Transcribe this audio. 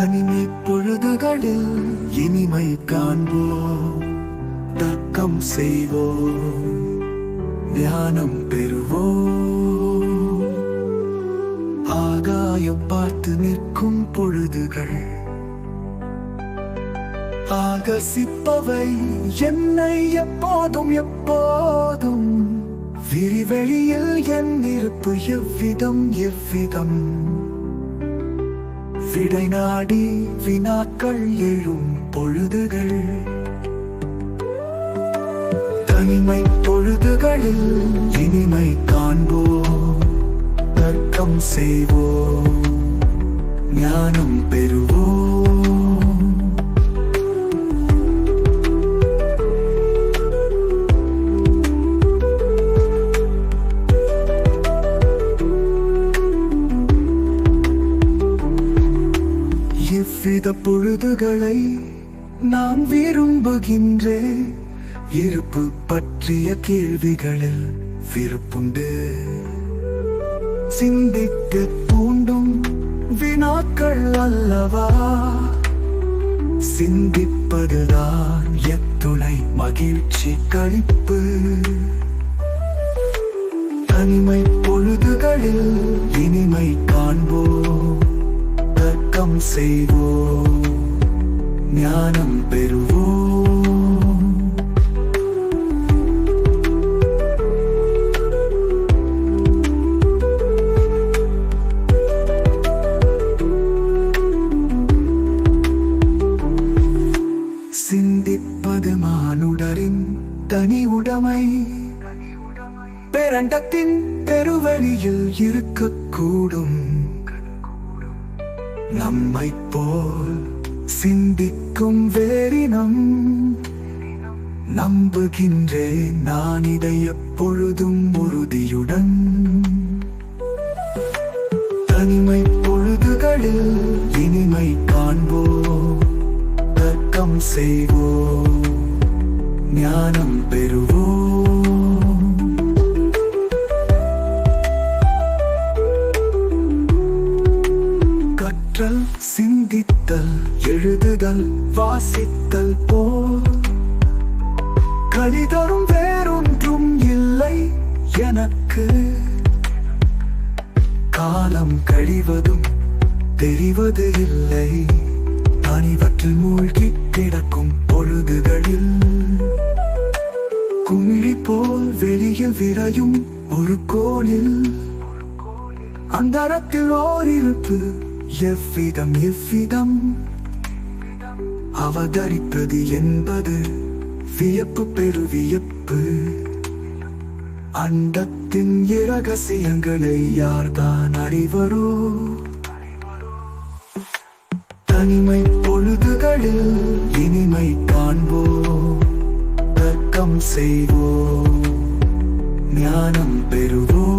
தனிமை பொழுதுகளில் இனிமை காண்போம், தர்க்கம் செய்வோம், ஞானம் பெறுவோம். ஆகாயம் பார்த்து நிற்கும் பொழுதுகள் ஆகசிப்பவை என்னை எப்போதும் எப்போதும். விரிவெளியில் என் இருப்பு எவ்விதம் எவ்விதம். விடை நாடி வினாக்கள் எழும் பொழுதுகள். தனிமை பொழுதுகளில் இனிமை காண்போம், தர்க்கம் செய்வோம், ஞானம் பெறுவோம். இவ்வித பொழுதுகளை நான் விரும்புகின்றேன். இருப்பு பற்றிய கேள்விகளில் விருப்புண்டு. சிந்திக்க தூண்டும் வினாக்கள் அல்லவா. சிந்திப்பதுதான் எத்துணை மகிழ்ச்சி களிப்பு. தனிமை பொழுதுகளில் இனிமை காண்போம், தர்க்கம் செய்வோம், ஞானம் பெறுவோம். சிந்திப்பது மானுடரின் தனி உடைமை. பேரண்டத்தின் பெருவழியில் இருக்கக்கூடும். நம்மை போல் சிந்திக்கும் வேறினம். நம்புகின்றேன் நான் இதை எப்பொழுதும் உறுதியுடன். தனிமை பொழுதுகளில் இனிமை காண்போம், தர்க்கம் செய்வோம், ஞானம் பெறுவோம். கற்றல், சிந்தித்தல், எழுதுதல், வாசித்தல் போல் கலிதரும் வேறொன்றும் இல்லை எனக்கு. காலம் கழிவதும் தெரிவது இல்லை. தனிவற்றில் மூழ்கி கிடக்கும் பொழுதுகளில் குமிழி போல் வெளியில் விரையும் ஒரு கோணில் அந்தரத்தில் ஓர் இருப்பு எவ்விதம் எவ்விதம். அவதரிப்பது என்பது வியப்பு பெருவியப்பு. அண்டத்தின் இரகசியங்களை யார்தான் அறிவரோ. தனிமை பொழுதுகளில் இனிமை காண்போம், தர்க்கம் செய்வோம், ஞானம் பெறுவோம்.